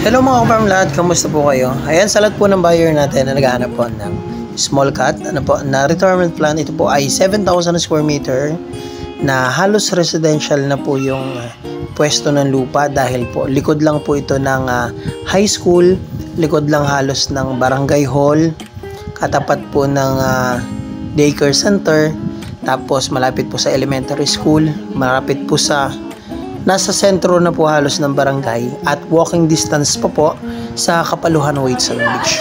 Hello mga ka-farm lahat, kamusta po kayo? Ayan, sa lahat po ng buyer natin na naghahanap po ng small cut, na retirement plan. Ito po ay 7,000 square meter na halos residential na po yung pwesto ng lupa dahil po likod lang po ito ng high school, likod lang halos ng barangay hall, katapat po ng daycare center, tapos malapit po sa elementary school, malapit po sa nasa sentro na po halos ng barangay at walking distance pa po sa Kapaluhan White Sand Beach.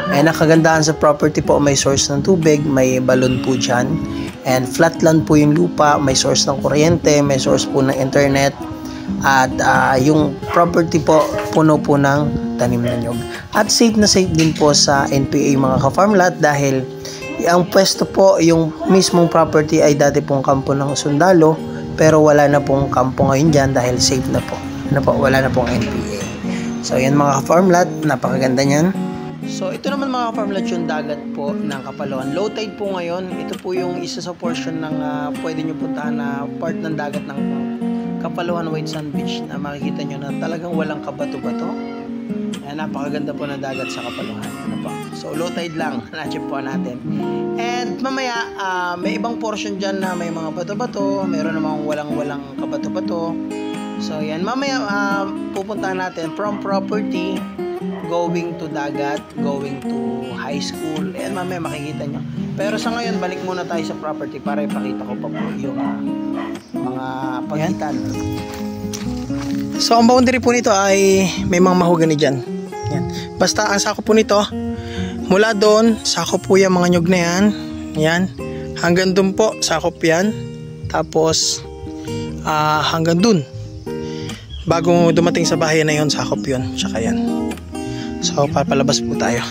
And nakagandahan sa property po, may source ng tubig, may balon po dyan, and flat land po yung lupa, may source ng kuryente, may source po ng internet, at yung property po puno po ng tanim na nyog. At safe na safe din po sa NPA mga ka-farm lot dahil ang pwesto po, yung mismong property ay dati pong kampo ng sundalo, pero wala na pong kampo ngayon dyan dahil safe na po. Wala na pong NPA. So yan mga ka-farm lot, napakaganda niyan. So ito naman mga ka-farm lot yung dagat po ng Kapaluhan. Low tide po ngayon. Ito po yung isa sa portion ng pwede nyo puntahan na part ng dagat ng Kapaluhan White Sand Beach na makikita nyo na talagang walang kabato-bato. Napakaganda po ng dagat sa Kapaluhan. So low tide lang, na-check po natin. And mamaya, may ibang portion dyan na may mga bato-bato, meron namang walang kabato-bato. So yan, mamaya pupuntahan natin from property, going to dagat, going to high school. And mamaya makikita nyo. Pero sa ngayon, balik muna tayo sa property para ipakita ko pa po yung mga pagitan. So ang boundary po nito ay may mga mahogany dyan. Yan. Basta ang sakop po nito, mula doon, sakop po yung mga nyug na yan. Yan. Hanggang doon po, sakop yan. Tapos, hanggang doon. Bago dumating sa bahay na yun, sakop yun. Tsaka yan. So, papalabas po tayo.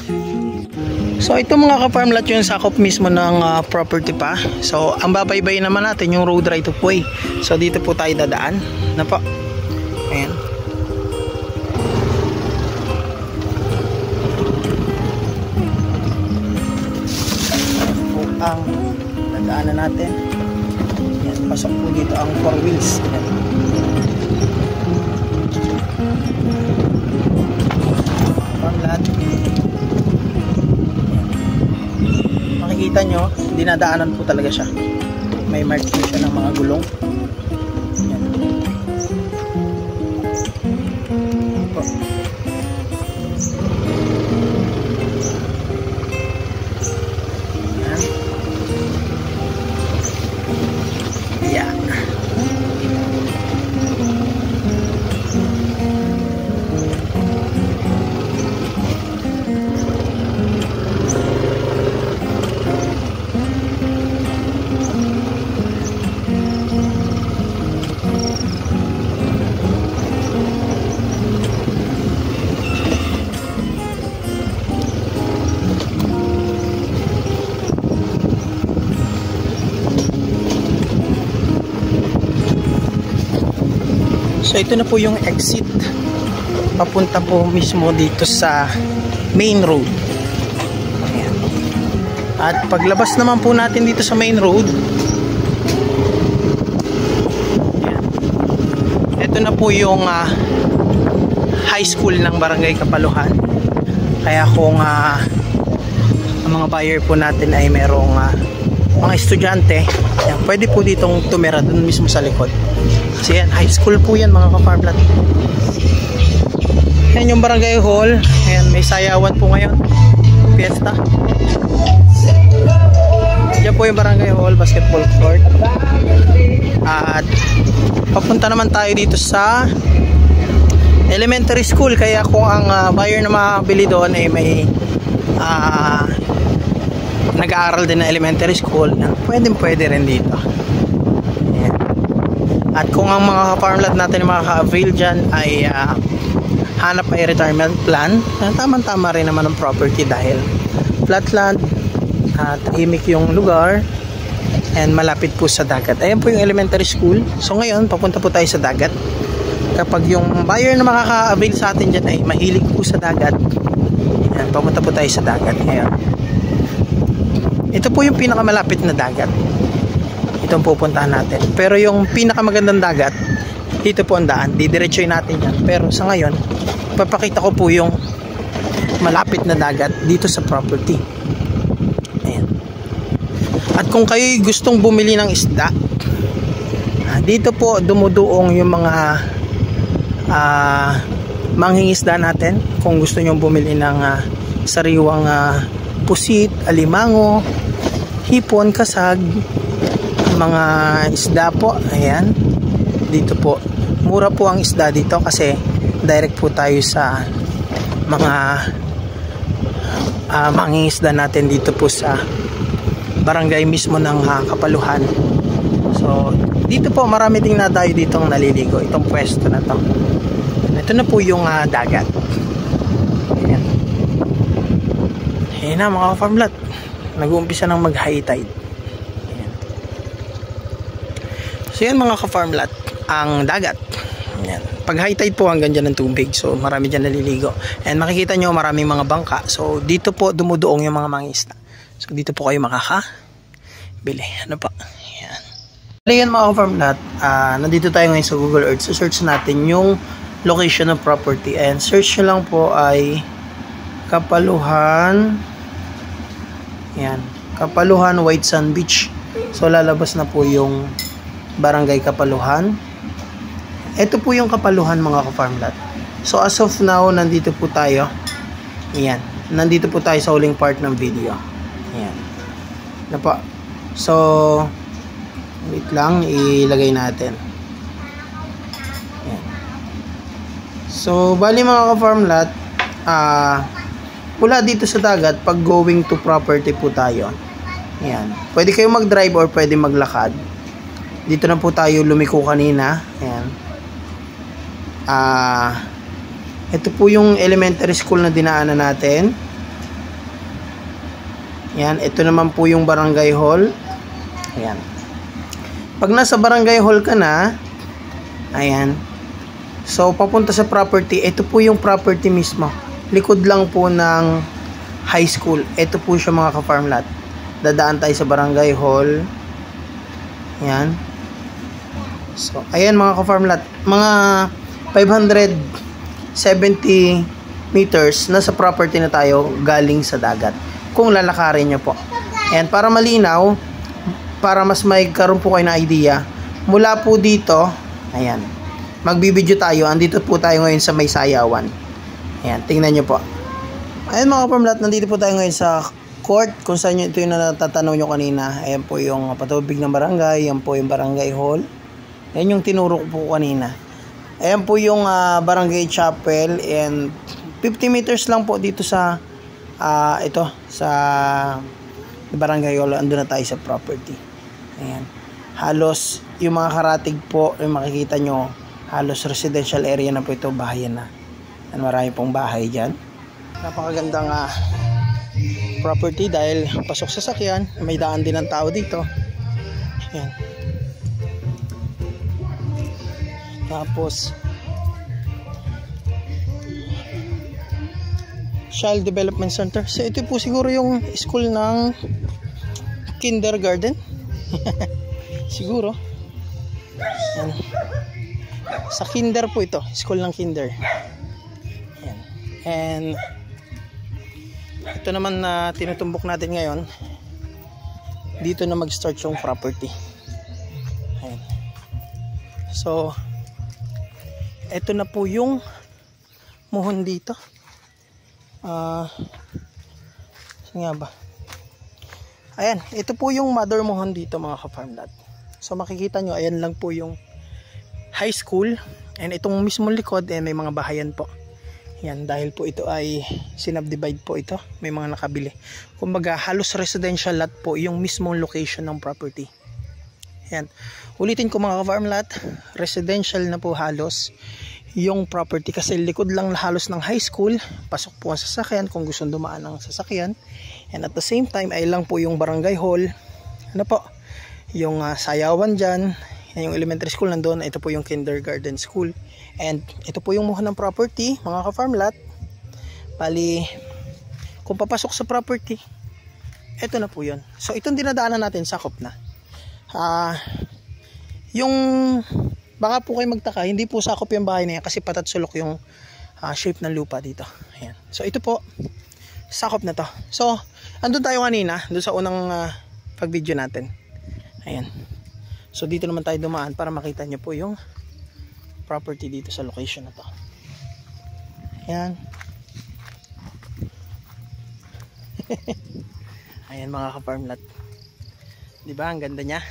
So, ito mga ka-farm lot yung sakop mismo ng property pa. So, ang babaybay naman natin yung road right of way. So, dito po tayo dadaan. Na po. Ayan. Ang nadaanan natin. Yan, pasok po dito ang 4 wheels. Yan. Lahat. Makikita nyo, dinadaanan po talaga siya. May mark po siya ng mga gulong. Yan. Ito. So ito na po yung exit papunta po mismo dito sa main road. Ayan. At paglabas naman po natin dito sa main road, ayan, ito na po yung high school ng Barangay Kapaluhan. Kaya kung ang mga buyer po natin ay merong mga estudyante, ayan, pwede po ditong tumira dun mismo sa likod. Kasi yan, high school po yan mga ka-farm lot. Yan yung barangay hall. Ayan, may sayawan po ngayon. Fiesta. Yan po yung barangay hall, basketball court. At papunta naman tayo dito sa elementary school. Kaya kung ang buyer na makakabili doon ay may nag-aaral din na elementary school, pwede rin dito. At kung ang mga farm lot natin makaka-avail dyan ay hanap ay retirement plan, tamang-tama rin naman ang property dahil flat land at tahimik yung lugar and malapit po sa dagat. Ayan po yung elementary school. So ngayon, papunta po tayo sa dagat. Kapag yung buyer na makaka-avail sa atin dyan ay mahilig po sa dagat, ayan, papunta po tayo sa dagat. Ayan. Ito po yung pinakamalapit na dagat. Itong pupuntahan natin. Pero yung pinakamagandang dagat, dito po ang daan, didiretsuhin natin yan. Pero sa ngayon, papakita ko po yung malapit na dagat dito sa property. Ayan. At kung kayo gustong bumili ng isda, dito po dumuduong yung mga manghingisda natin. Kung gusto nyo bumili ng sariwang pusit, alimango, hipon, kasag, mga isda po. Ayan, dito po mura po ang isda dito kasi direct po tayo sa mga manghingisda natin dito po sa barangay mismo ng Kapaluhan. So dito po marami ding na tayo ditong naliligo. Itong pwesto na to, ito na po yung dagat. Ayan. Ayan na mga farmlat, nag-uumpisa ng mag high tide. Ayan. So yan mga ka-farmlat, ang dagat. Ayan. Pag high tide po hanggang dyan ng tubig, so marami dyan naliligo. And makikita nyo maraming mga bangka. So dito po dumuduong yung mga mangisda. So dito po kayo makakabili. Ano pa? Ayan. Ayan mga ka-farmlat, nandito tayo ngayon sa Google Earth. So search natin yung location of property. And search nyo lang po ay Kapaluhan. Ayan. Kapaluhan White Sand Beach. So lalabas na po yung barangay Kapaluhan. Ito po yung Kapaluhan mga ka-farmlat. So as of now, nandito po tayo. Ayan. Nandito po tayo sa huling part ng video. Ayan. Ano po? So wait lang, ilagay natin. Ayan. So bali mga ka-farmlat, mula dito sa dagat, pag going to property po tayo. Ayan. Pwede kayo mag-drive or pwede maglakad. Dito na po tayo lumiko kanina. Ayan. Ito po yung elementary school na dinaanan natin. Ayan. Ito naman po yung barangay hall. Ayan. Pag nasa barangay hall ka na, ayan. So papunta sa property, ito po yung property mismo. Likod lang po ng high school. Ito po siya mga ka-farmlat. Dadaan tayo sa barangay hall. Ayan. So, ayan mga ka-farmlat. Mga 570 meters nasa property na tayo galing sa dagat. Kung lalakarin nyo po. Ayan, para malinaw, para mas may karoon po kayo na idea, mula po dito, ayan, magbibideo tayo. Andito po tayo ngayon sa May Sayawan. Ayan, tingnan nyo po. Ayan mga ka-farmlat, nandito po tayo ngayon sa court, kung saan ito yung natatanaw nyo kanina. Ayan po yung patubig ng barangay. Ayan po yung barangay hall. Ayan yung tinuro ko po kanina. Ayan po yung barangay chapel. And 50 meters lang po dito sa ito, sa barangay hall. Andun na tayo sa property. Ayan. Halos yung mga karatig po, yung makikita nyo, halos residential area na po ito, bahayan na. Ayan, marami pong bahay dyan. Napakagandang property dahil pasok sa sakyan, may daan din ng tao dito. Ayan. Tapos Child Development Center. So ito po siguro yung school ng kindergarten. Siguro. Ayan. Sa kinder po ito, school ng kinder. Ayan. And ito naman na tinutumbok natin ngayon, dito na mag-start yung property. Ayan. So ito na po yung muhon dito. Saan nga ba? Ayan, ito po yung mother muhon dito mga ka-farmlat. So makikita nyo, ayan lang po yung high school. And itong mismong likod, may mga bahayan po. Yan, dahil po ito ay sinubdivide po ito. May mga nakabili. Kumbaga, halos residential lot po yung mismong location ng property. Yan. Ulitin ko mga ka-farmlat, residential na po halos yung property kasi likod lang halos ng high school. Pasok po ang sasakyan kung gusto dumaan ng sasakyan. And at the same time, ay lang po yung barangay hall. Ano po? Yung sayawan dyan. Yan yung elementary school nandun. Ito po yung kindergarten school. And ito po yung muha ng property, mga ka-farmlat. Bali, kung papasok sa property, ito na po yun. So itong dinadaanan natin, sakop na. Yung Baka po kayo magtaka, hindi po sakop yung bahay na yan kasi patat sulok yung shape ng lupa dito. Ayan. So ito po, sakop na to. So, andun tayo kanina, doon sa unang pag-video natin. Ayan. So dito naman tayo dumaan para makita nyo po yung property dito sa location na to. Ayan. Ayan mga ka-farm lot. Diba? Ang ganda niya.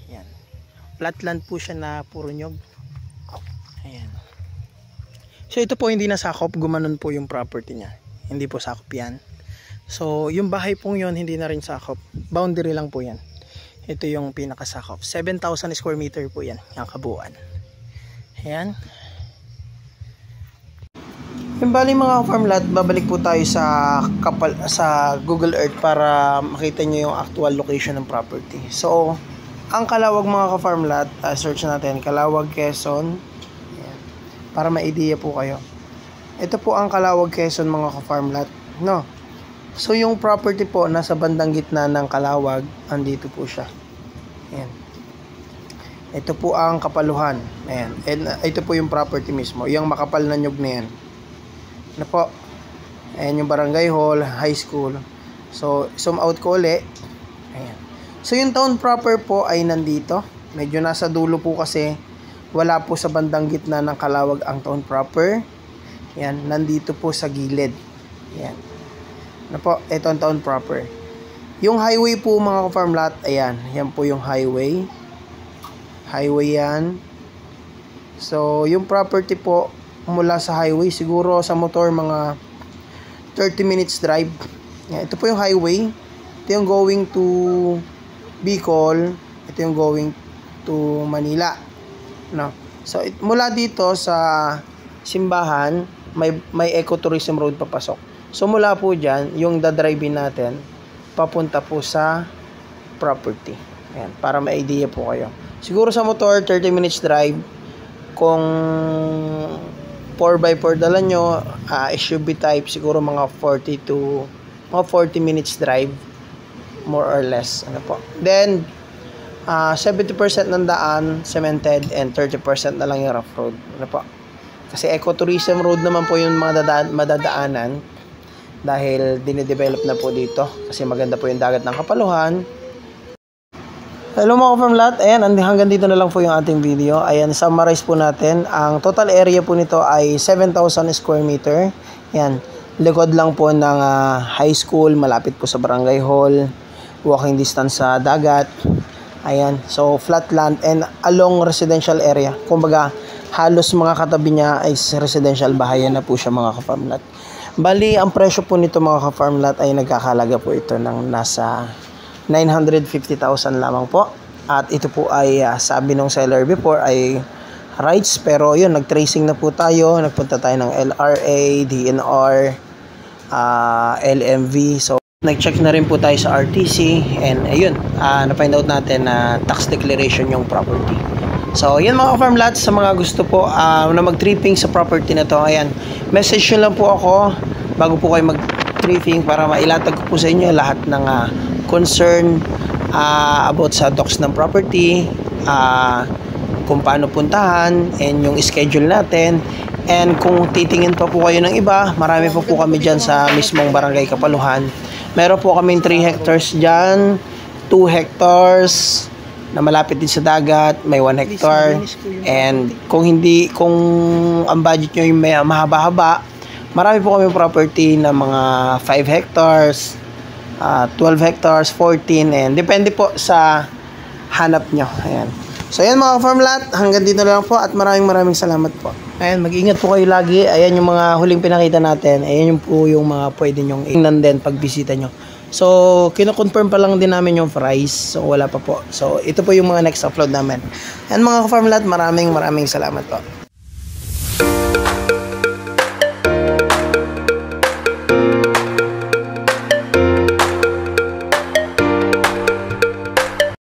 Ayan. Flatland po siya na puro nyog. Ayan. So ito po hindi na sakop. Gumanon po yung property niya. Hindi po sakop yan. So yung bahay pong yun hindi na rin sakop. Boundary lang po yan. Ito yung pinakasakop. 7,000 square meter po yan. Yung kabuuan. Ayan. Yung bali mga farm lot, babalik po tayo sa Google Earth para makita nyo yung actual location ng property. So, ang Calawag mga ka-farm lot, search natin, Calawag, Quezon. Ayan. Para ma-idea po kayo. Ito po ang Calawag, Quezon mga ka-farm lot. No? So, yung property po nasa bandang gitna ng Calawag, andito po siya. Ayan. Ito po ang Kapaluhan. Ayan. And, ito po yung property mismo. Yung makapal na nyug na yan. Ano po? Ayan yung barangay hall, high school. So, zoom out ko ulit. Ayan. So, yung town proper po ay nandito. Medyo nasa dulo po kasi wala po sa bandang gitna ng Calawag ang town proper. Ayan. Nandito po sa gilid. Ayan. Ano po? Ito ang town proper. Yung highway po mga farm lot, ayan. Yan po yung highway. Highway yan. So, yung property po mula sa highway, siguro sa motor mga 30 minutes drive. Yan, ito po yung highway. Ito yung going to Bicol. Ito yung going to Manila. No? So mula dito sa simbahan, may ecotourism road papasok. So mula po dyan, yung dadrive-in natin, papunta po sa property. Ayan, para may idea po kayo. Siguro sa motor, 30 minutes drive. Kung 4x4 dala nyo, SUV type, siguro mga 40 minutes drive, more or less. Ano po. Then, 70% ng daan, cemented, and 30% na lang yung rough road. Ano po. Kasi ecotourism road naman po yung madadaanan dahil dinidevelop na po dito. Kasi maganda po yung dagat ng Kapaluhan. Hello mga farm lot, ayan, hanggang dito na lang po yung ating video. Ayan, summarize po natin. Ang total area po nito ay 7,000 square meter. Ayan, likod lang po ng high school, malapit po sa barangay hall, walking distance sa dagat. Ayan, so flat land and along residential area. Kumbaga, halos mga katabi niya ay residential bahayan na po siya mga ka-farm lot. Bali, ang presyo po nito mga ka-farm lot ay nagkakalaga po ito ng nasa 950,000 lamang po. At ito po ay sabi ng seller before ay rights, pero yun, nag-tracing na po tayo, nagpunta tayo ng LRA, DNR, LMV. So nag-check na rin po tayo sa RTC and ayun, na-find out natin na tax declaration yung property. So yun mga farm lots, sa mga gusto po na mag-tripping sa property na to, ayan, message nyo lang po ako bago po kayo mag-tripping para mailatag ko po sa inyo lahat ng concern about sa docs ng property, kung paano puntahan, and yung schedule natin. And kung titingin pa po kayo ng iba, marami po kami dyan sa mismong barangay Kapaluhan. Meron po kaming 3 hectares dyan, 2 hectares na malapit din sa dagat, may 1 hectare. And kung ang budget nyo yung may mahaba-haba, marami po kami property na mga 5 hectares, 12 hectares, 14, and depende po sa hanap nyo. Ayan. So ayan mga farm lot, hanggang dito na lang po at maraming salamat po. Ayan, mag-ingat po kayo lagi. Ayan yung mga huling pinakita natin. Ayan yung po yung mga pwede nyong ingnan din pag bisita nyo. So kino-confirm pa lang din namin yung price. So wala pa po. So ito po yung mga next upload namin. Ayan mga farm lot, maraming salamat po.